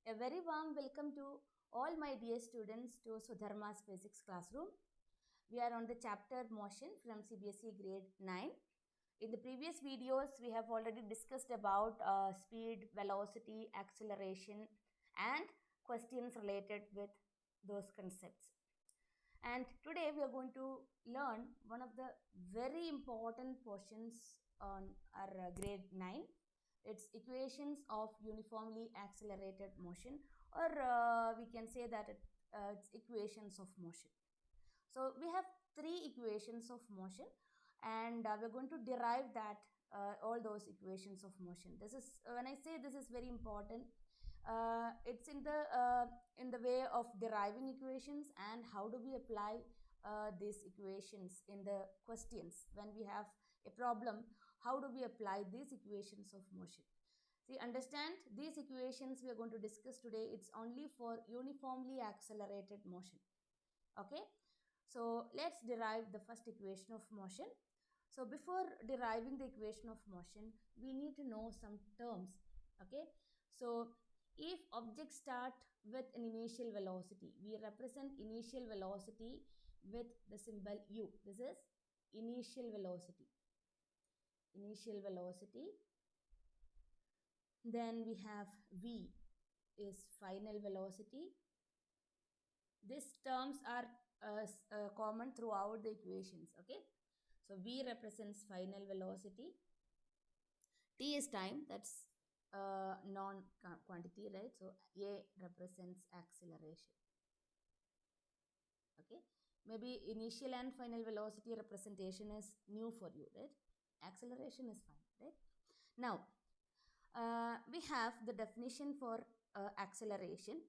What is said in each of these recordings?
A very warm welcome to all my dear students to Sudharma's Physics Classroom. We are on the chapter Motion from CBSE grade 9. In the previous videos, we have already discussed about speed, velocity, acceleration and questions related with those concepts. And today we are going to learn one of the very important portions on our grade 9. It's equations of uniformly accelerated motion, or we can say that it's equations of motion. So we have three equations of motion, and we're going to derive that all those equations of motion. This is when I say this is very important. It's in the way of deriving equations and how do we apply these equations in the questions when we have a problem. How do we apply these equations of motion? See, understand these equations we are going to discuss today. It's only for uniformly accelerated motion. Okay, so let's derive the first equation of motion. So before deriving the equation of motion, we need to know some terms. Okay, so if objects start with an initial velocity, we represent initial velocity with the symbol u. This is initial velocity. Initial velocity. Then we have v is final velocity. These terms are common throughout the equations. Okay, so v represents final velocity, t is time, that's non-quantity, right? So a represents acceleration. Okay, maybe initial and final velocity representation is new for you, right? Acceleration is fine, right? Now we have the definition for acceleration.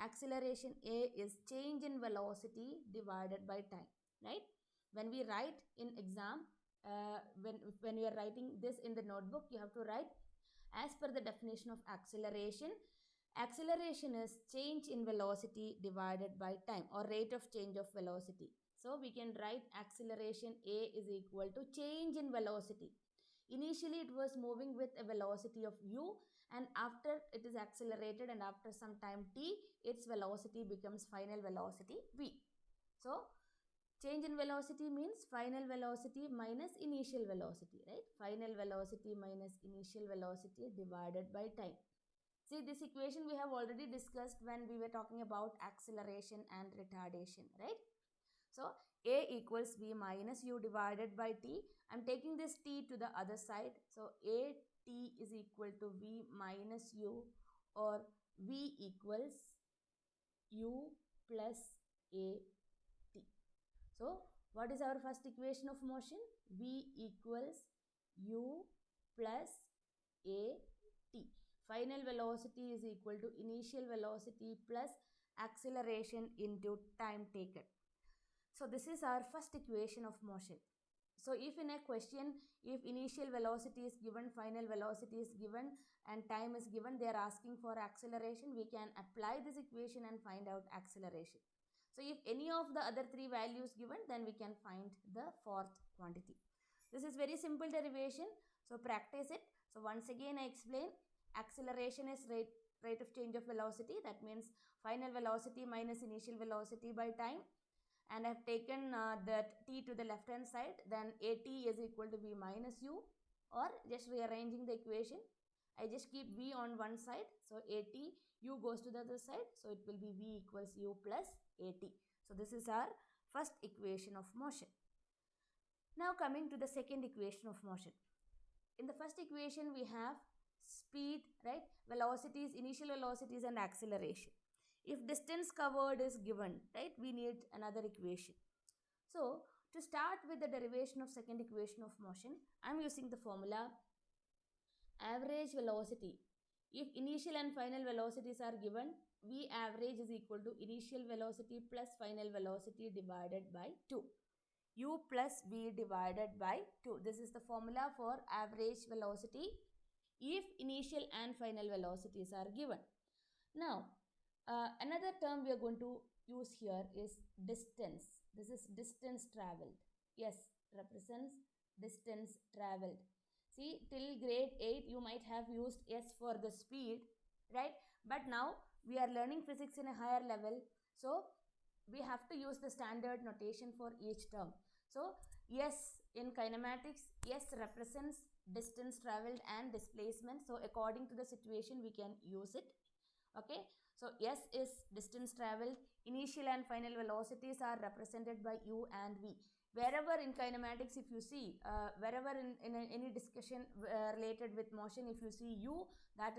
Acceleration A is change in velocity divided by time, right? When we write in exam, when you are writing this in the notebook, you have to write as per the definition of acceleration. Acceleration is change in velocity divided by time, or rate of change of velocity. So we can write acceleration A is equal to change in velocity. Initially it was moving with a velocity of u, and after it is accelerated and after some time t, its velocity becomes final velocity v. So change in velocity means final velocity minus initial velocity, right? Final velocity minus initial velocity divided by time. See, this equation we have already discussed when we were talking about acceleration and retardation, right? So a equals v minus u divided by t. I'm taking this t to the other side. So a t is equal to v minus u, or v equals u plus a t. So what is our first equation of motion? V equals u plus a t. Final velocity is equal to initial velocity plus acceleration into time taken. So this is our first equation of motion. So if in a question, if initial velocity is given, final velocity is given and time is given, they are asking for acceleration, we can apply this equation and find out acceleration. So if any of the other three values given, then we can find the fourth quantity. This is very simple derivation. So practice it. So once again I explain, acceleration is rate of change of velocity. That means final velocity minus initial velocity by time. And I have taken that t to the left hand side, then at is equal to v minus u, or just rearranging the equation, I just keep v on one side, so at, u goes to the other side, so it will be v equals u plus at. So this is our first equation of motion. Now coming to the second equation of motion. In the first equation we have speed, right? Velocities, initial velocities and acceleration. If distance covered is given, right, we need another equation. So to start with the derivation of second equation of motion, I am using the formula average velocity. If initial and final velocities are given, V average is equal to initial velocity plus final velocity divided by 2. U plus V divided by 2. This is the formula for average velocity if initial and final velocities are given. Now, another term we are going to use here is distance. This is distance traveled. Yes, represents distance traveled. See, till grade 8 you might have used S for the speed, right? But now we are learning physics in a higher level, so we have to use the standard notation for each term. So S in kinematics, S represents distance traveled and displacement. So according to the situation, we can use it. Okay, so S is distance traveled. Initial and final velocities are represented by U and V. Wherever in kinematics, if you see, wherever in any discussion related with motion, if you see U, that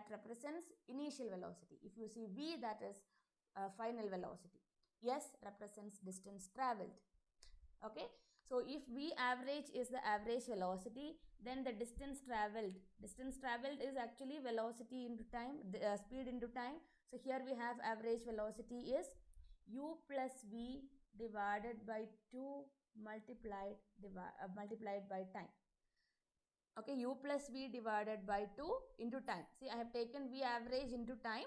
represents initial velocity. If you see V, that is final velocity. S represents distance traveled. Okay, so if V average is the average velocity, then the distance traveled is actually velocity into time, speed into time. So here we have average velocity is U plus V divided by 2 multiplied by time. Okay, U plus V divided by 2 into time. See, I have taken V average into time.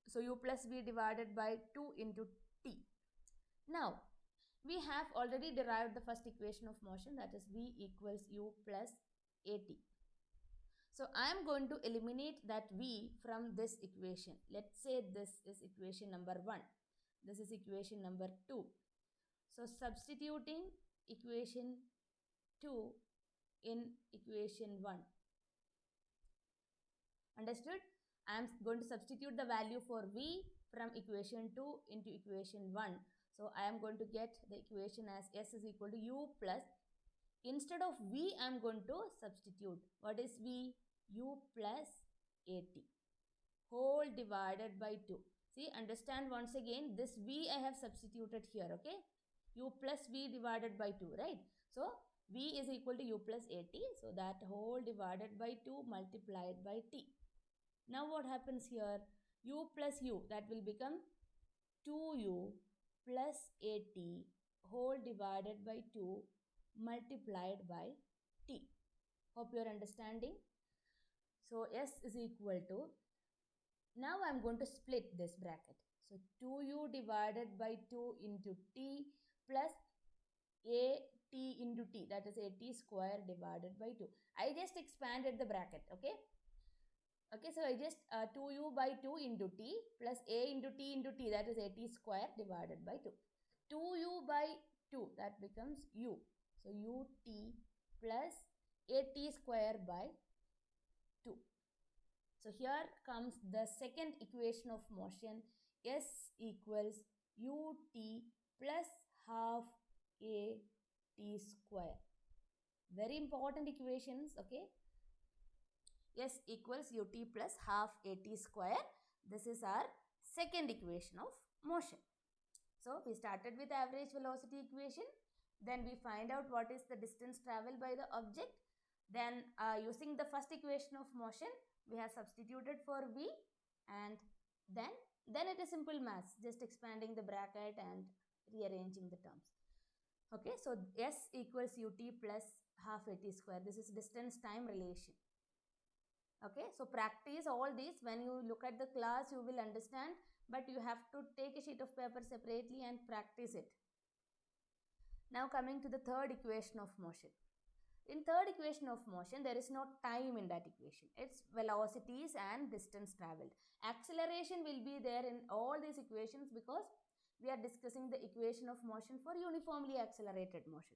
So U plus V divided by 2 into t. Now, we have already derived the first equation of motion, that is V equals U plus AT. So I am going to eliminate that V from this equation. Let's say this is equation number 1. This is equation number 2. So substituting equation 2 in equation 1. Understood? I am going to substitute the value for V from equation 2 into equation 1. So I am going to get the equation as S is equal to U plus, instead of V, I am going to substitute. What is V? U plus AT whole divided by 2. See, understand once again, this V I have substituted here, okay? U plus V divided by 2, right? So V is equal to U plus AT. So that whole divided by 2 multiplied by T. Now what happens here? U plus U, that will become 2U plus AT whole divided by 2 multiplied by T. Hope you are understanding. So S is equal to, now I am going to split this bracket. So 2U divided by 2 into T plus AT into T, that is AT square divided by 2. I just expanded the bracket, okay? Okay, so I just 2U by 2 into T plus A into T into T, that is AT square divided by 2. 2U by 2, that becomes U. So UT plus AT square by 2. So here comes the second equation of motion. S equals UT plus half AT square. Very important equations, okay? S equals UT plus half AT square. This is our second equation of motion. So we started with average velocity equation. Then we find out what is the distance traveled by the object. Then using the first equation of motion, we have substituted for V, and then it is simple maths, just expanding the bracket and rearranging the terms. Okay, so S equals UT plus half AT square. This is distance time relation. Okay, so practice all these. When you look at the class, you will understand, but you have to take a sheet of paper separately and practice it. Now coming to the third equation of motion. In third equation of motion, there is no time in that equation. It's velocities and distance traveled. Acceleration will be there in all these equations because we are discussing the equation of motion for uniformly accelerated motion.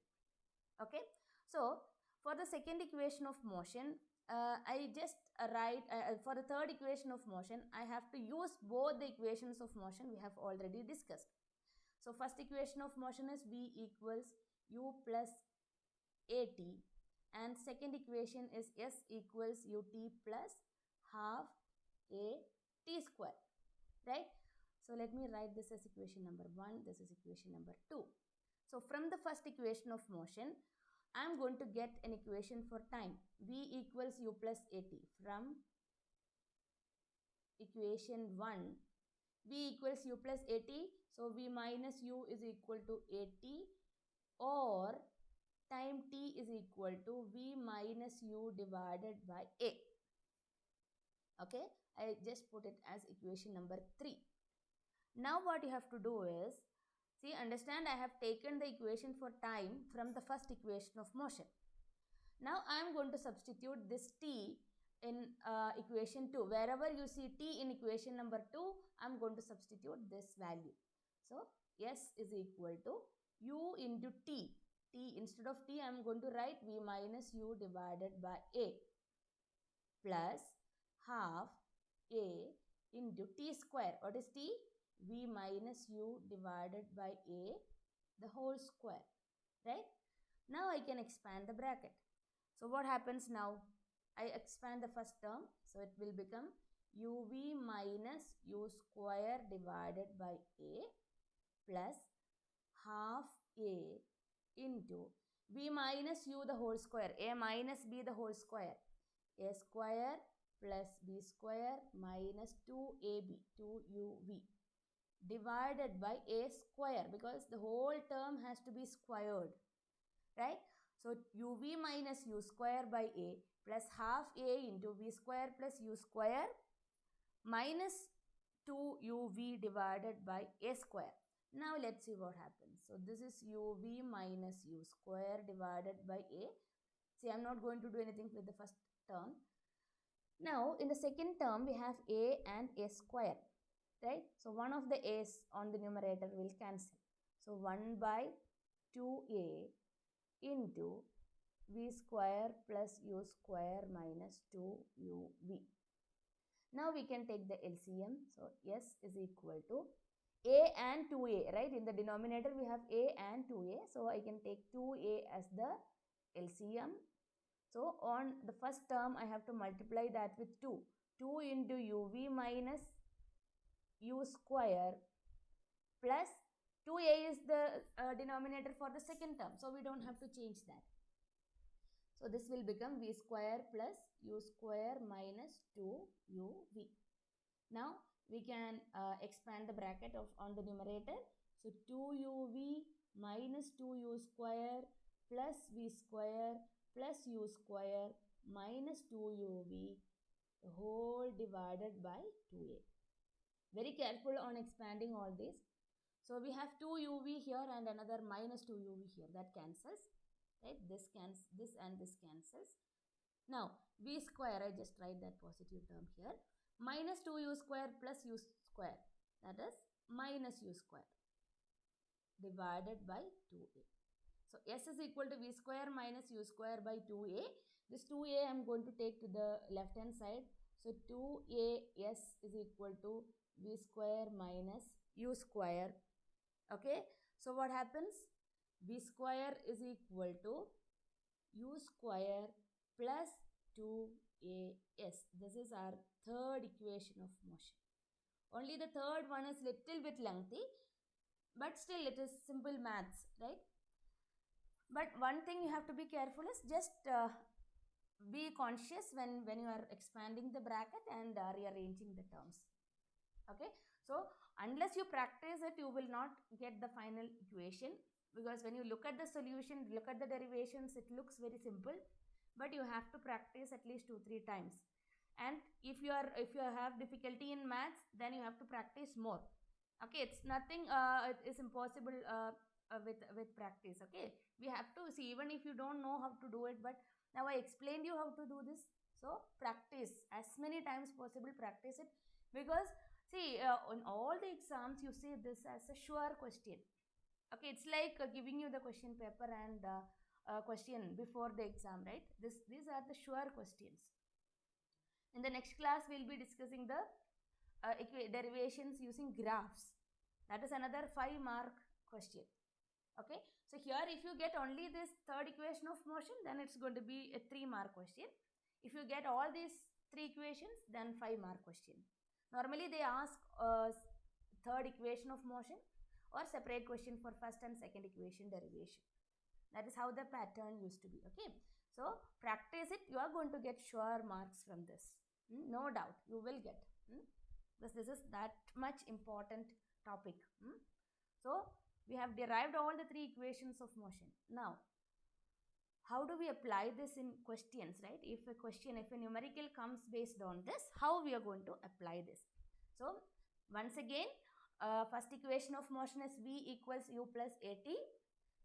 Okay, so for the second equation of motion, I just write, for the third equation of motion, I have to use both the equations of motion we have already discussed. So first equation of motion is V equals U plus AT, and second equation is S equals UT plus half AT square, right? So let me write this as equation number 1, this is equation number 2. So from the first equation of motion, I am going to get an equation for time. V equals U plus AT. From equation 1, V equals U plus AT. So V minus U is equal to AT, or time T is equal to V minus U divided by A. Okay, I just put it as equation number 3. Now what you have to do is, see, understand, I have taken the equation for time from the first equation of motion. Now I am going to substitute this T in equation 2. Wherever you see t in equation number 2, I'm going to substitute this value. So S is equal to u into t. T instead of t, I'm going to write v minus u divided by a plus half a into t square. What is t? V minus u divided by a, the whole square, right? Now I can expand the bracket. So what happens now? I expand the first term, so it will become uv minus u square divided by a plus half a into b minus u the whole square, a minus b the whole square, a square plus b square minus 2ab, 2uv divided by a square, because the whole term has to be squared, right? So uv minus u square by a plus half a into v square plus u square minus 2uv divided by a square. Now let's see what happens. So this is uv minus u square divided by a. See, I'm not going to do anything with the first term. Now in the second term we have a and a square, right? So one of the a's on the numerator will cancel. So 1 by 2a into v square plus u square minus 2uv. Now we can take the LCM. So S is equal to a and 2a, right? In the denominator we have a and 2a. So I can take 2a as the LCM. So on the first term I have to multiply that with 2. 2 into uv minus u square plus 2a is the denominator for the second term. So we don't have to change that. So this will become v square plus u square minus 2uv. Now we can expand the bracket on the numerator. So 2uv minus 2u square plus v square plus u square minus 2uv, the whole divided by 2a. Very careful on expanding all this. So we have 2uv here and another minus 2uv here. That cancels, right? This and this cancels. Now v square, I just write that positive term here, minus 2u square plus u square, that is minus u square divided by 2a. So S is equal to v square minus u square by 2a. This 2a I am going to take to the left hand side. So 2a S is equal to v square minus u square. Okay. So what happens? V square is equal to u square plus 2as. This is our third equation of motion. Only the third one is little bit lengthy, but still it is simple maths, right? But one thing you have to be careful is just be conscious when you are expanding the bracket and rearranging the terms. Okay, so unless you practice it, you will not get the final equation, because when you look at the solution, look at the derivations, it looks very simple, but you have to practice at least 2-3 times. And if you have difficulty in maths, then you have to practice more. Okay, it's nothing it is impossible with practice. Okay, we have to see, even if you don't know how to do it, but now I explained you how to do this. So practice as many times possible, practice it, because see, on all the exams you see this as a sure question. Okay, it's like giving you the question paper and question before the exam, right? These are the sure questions. In the next class we'll be discussing the derivations using graphs. That is another 5-mark question. Okay, so here if you get only this third equation of motion, then it's going to be a 3-mark question. If you get all these 3 equations, then 5-mark question. Normally they ask third equation of motion or separate question for first and second equation derivation. That is how the pattern used to be. Okay, so practice it, you are going to get sure marks from this. No doubt you will get, because this is that much important topic. So we have derived all the 3 equations of motion. Now how do we apply this in questions, right? If a numerical comes based on this, how we are going to apply this? So once again, first equation of motion is v equals u plus at.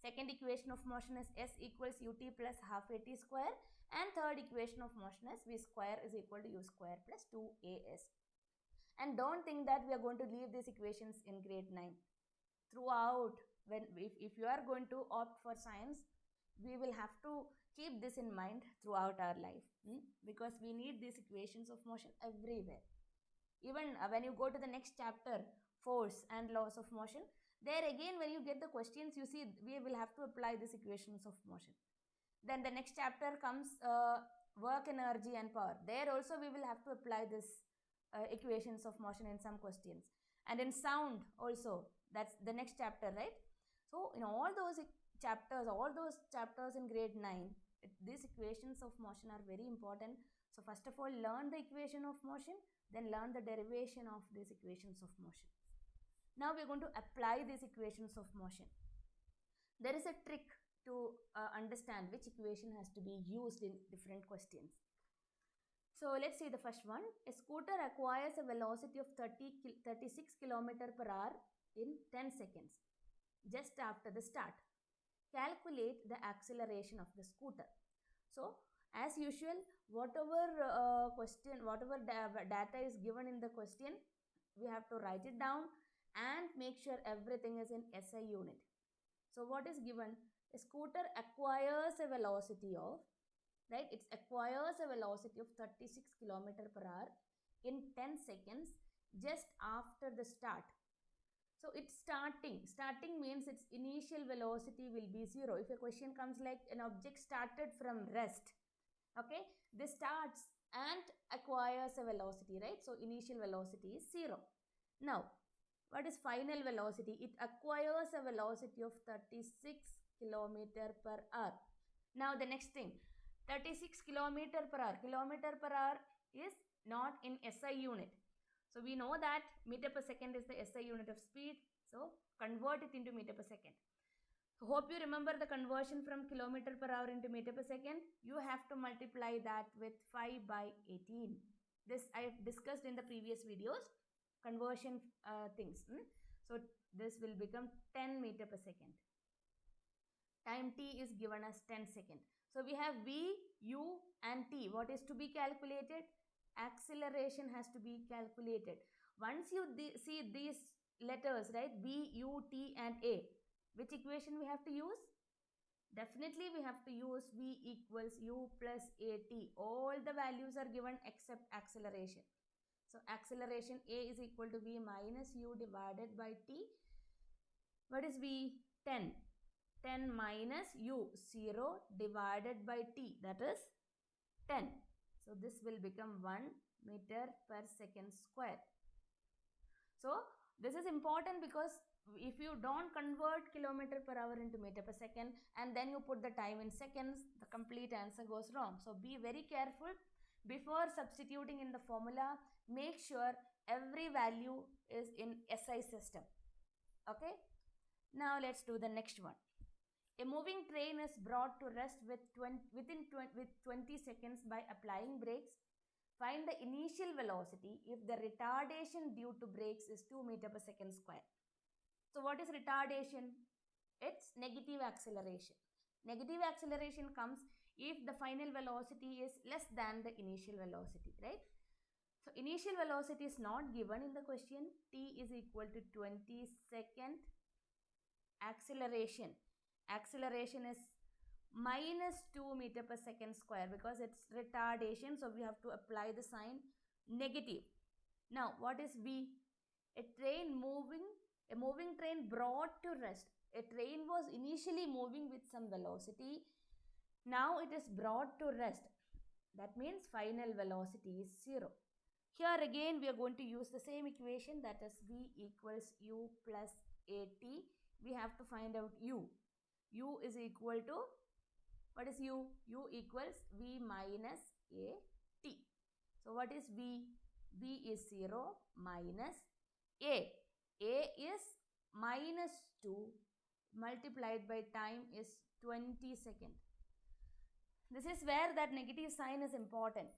Second equation of motion is s equals ut plus half at square. And third equation of motion is v square is equal to u square plus 2as. And don't think that we are going to leave these equations in grade 9. Throughout, if you are going to opt for science, we will have to keep this in mind throughout our life, because we need these equations of motion everywhere. Even when you go to the next chapter, force and laws of motion, there again when you get the questions, you see we will have to apply these equations of motion. Then the next chapter comes work, energy and power. There also we will have to apply this equations of motion in some questions. And in sound also, that's the next chapter, right? So in all those chapters in grade 9, these equations of motion are very important. So first of all, learn the equation of motion, then learn the derivation of these equations of motion. Now we are going to apply these equations of motion. There is a trick to understand which equation has to be used in different questions. So let's see the first one. A scooter acquires a velocity of 36 km per hour in 10 seconds just after the start. Calculate the acceleration of the scooter. So as usual, whatever data is given in the question, we have to write it down and make sure everything is in SI unit. So what is given? A scooter acquires a velocity of, right? It acquires a velocity of 36 km per hour in 10 seconds just after the start. So it's starting. Starting means its initial velocity will be 0. If a question comes like an object started from rest, okay, this starts and acquires a velocity, right? So initial velocity is 0. Now, what is final velocity? It acquires a velocity of 36 km per hour. Now the next thing, 36 km per hour. Kilometer per hour is not in SI unit. So we know that meter per second is the SI unit of speed. So convert it into meter per second. So hope you remember the conversion from kilometer per hour into meter per second. You have to multiply that with 5 by 18. This I have discussed in the previous videos, conversion things. So this will become 10 meter per second. Time t is given as 10 seconds. So we have v, u and t. What is to be calculated? Acceleration has to be calculated. Once you see these letters, right, v, u, t and a, which equation we have to use? Definitely we have to use v equals u plus at. All the values are given except acceleration. So acceleration a is equal to v minus u divided by t. What is v? 10. 10 minus u, 0 divided by t, that is 10. So this will become 1 meter per second square. So this is important because if you don't convert kilometer per hour into meter per second and then you put the time in seconds, the complete answer goes wrong. So be very careful before substituting in the formula. Make sure every value is in SI system. Okay. Now let's do the next one. A moving train is brought to rest with 20 seconds by applying brakes. Find the initial velocity if the retardation due to brakes is 2 meter per second square. So what is retardation? It's negative acceleration. Negative acceleration comes if the final velocity is less than the initial velocity, right? So initial velocity is not given in the question. T is equal to 20 second. Acceleration is minus 2 meter per second square because it's retardation. So we have to apply the sign negative. Now what is V? A moving train brought to rest. A train was initially moving with some velocity. Now it is brought to rest. That means final velocity is 0. Here again we are going to use the same equation, that is V equals U plus AT. We have to find out U. U is equal to, what is U? U equals V minus AT. So what is V? V is 0 minus A. A is minus 2 multiplied by time is 20 seconds. This is where that negative sign is important.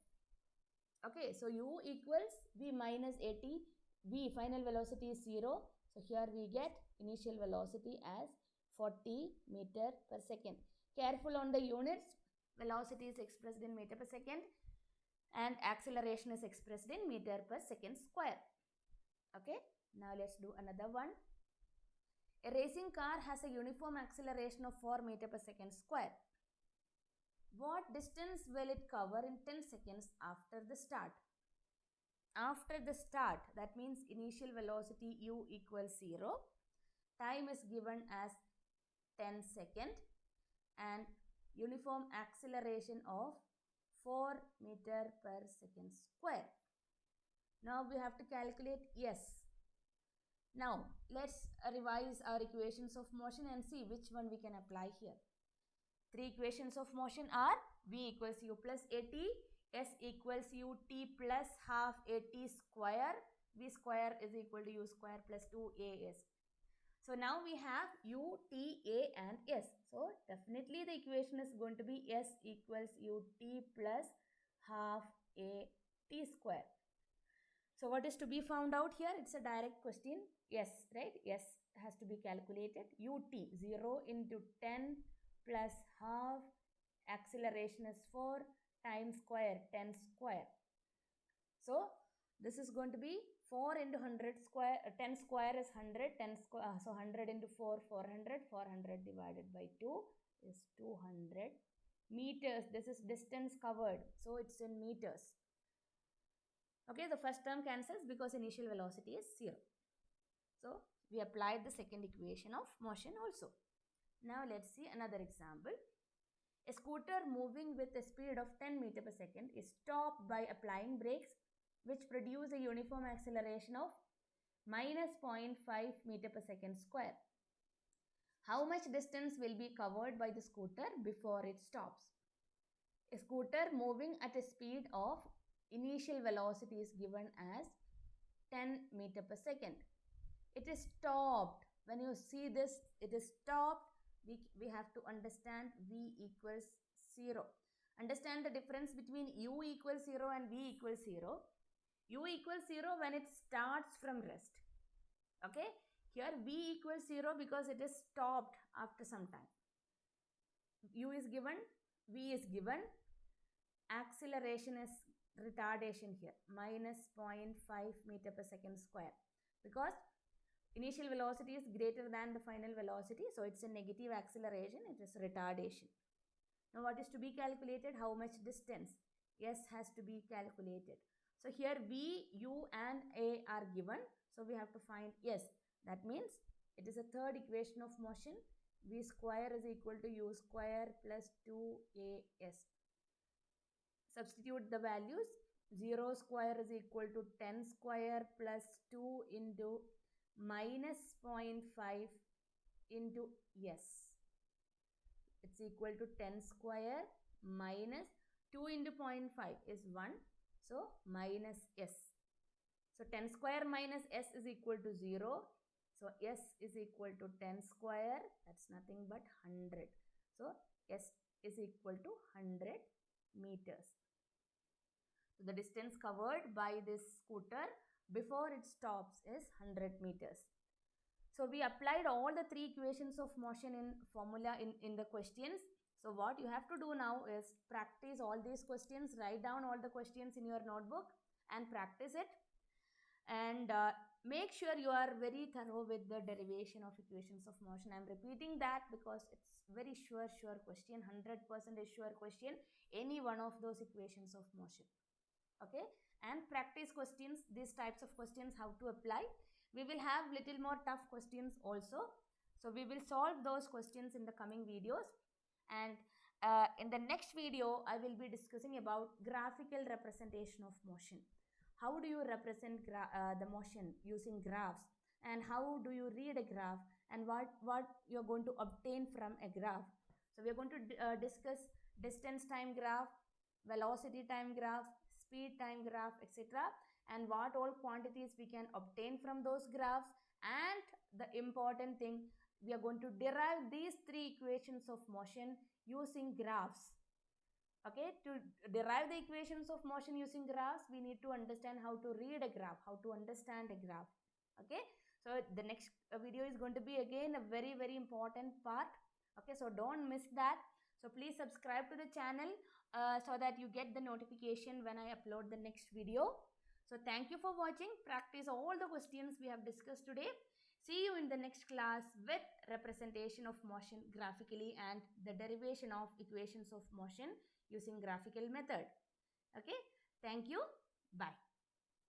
Okay, so U equals V minus AT. V, final velocity is 0. So here we get initial velocity as 40 meter per second. Careful on the units. velocity is expressed in meter per second and acceleration is expressed in meter per second square. Okay, now let's do another one. A racing car has a uniform acceleration of 4 meter per second square. What distance will it cover in 10 seconds after the start? After the start, that means initial velocity u equals 0. Time is given as 10 seconds and uniform acceleration of 4 meter per second square. Now we have to calculate S. Now let's revise our equations of motion and see which one we can apply here. Three equations of motion are V equals U plus AT, S equals UT plus half AT square, V square is equal to U square plus 2AS. So now we have U, T, A and S. So definitely the equation is going to be S equals UT plus half AT square. So what is to be found out here? It's a direct question. Yes, right? Yes has to be calculated. UT 0 into 10 plus half, acceleration is 4, time square 10 square. So this is going to be 4 into 100 square, 10 square is 100, 10 square, so 100 into 4, 400, 400 divided by 2 is 200 meters. This is distance covered, so it's in meters. Okay, the first term cancels because initial velocity is 0. So we applied the second equation of motion also. Now let's see another example. A scooter moving with a speed of 10 meter per second is stopped by applying brakes which produce a uniform acceleration of minus 0.5 meter per second square. How much distance will be covered by the scooter before it stops? A scooter moving at a speed of initial velocity is given as 10 meter per second. It is stopped. When you see this, it is stopped. We have to understand V equals 0. Understand the difference between U equals 0 and V equals 0. U equals 0 when it starts from rest. Okay. Here V equals 0 because it is stopped after some time. U is given, V is given. Acceleration is retardation here, minus 0.5 meter per second square, because initial velocity is greater than the final velocity, so it's a negative acceleration, it is retardation. Now what is to be calculated? How much distance? S has to be calculated. So here V, U and A are given, so we have to find S. That means it is a third equation of motion. V square is equal to U square plus 2AS. Substitute the values. 0 square is equal to 10 square plus 2 into minus 0.5 into S. It's equal to 10 square minus 2 into 0.5 is 1. So minus S. So 10 square minus S is equal to 0. So S is equal to 10 square. That's nothing but 100. So S is equal to 100 meters. So the distance covered by this scooter before it stops is 100 meters. So we applied all the three equations of motion in formula in the questions. So what you have to do now is practice all these questions, write down all the questions in your notebook and practice it. And make sure you are very thorough with the derivation of equations of motion. I am repeating that because it's very sure question, 100% sure question, any one of those equations of motion. Okay, and practice questions, these types of questions, how to apply. We will have little more tough questions also. So we will solve those questions in the coming videos. And in the next video, I will be discussing about graphical representation of motion. How do you represent the motion using graphs? And how do you read a graph? And what you're going to obtain from a graph. So we are going to discuss distance time graph, velocity time graph, speed time graph, etc. and what all quantities we can obtain from those graphs. And the important thing, we are going to derive these three equations of motion using graphs. Okay, to derive the equations of motion using graphs, we need to understand how to read a graph, how to understand a graph. Okay, so the next video is going to be again a very important part. Okay, so don't miss that. So please subscribe to the channel so that you get the notification when I upload the next video. So thank you for watching. Practice all the questions we have discussed today. See you in the next class with representation of motion graphically and the derivation of equations of motion using graphical method. Okay, thank you. Bye.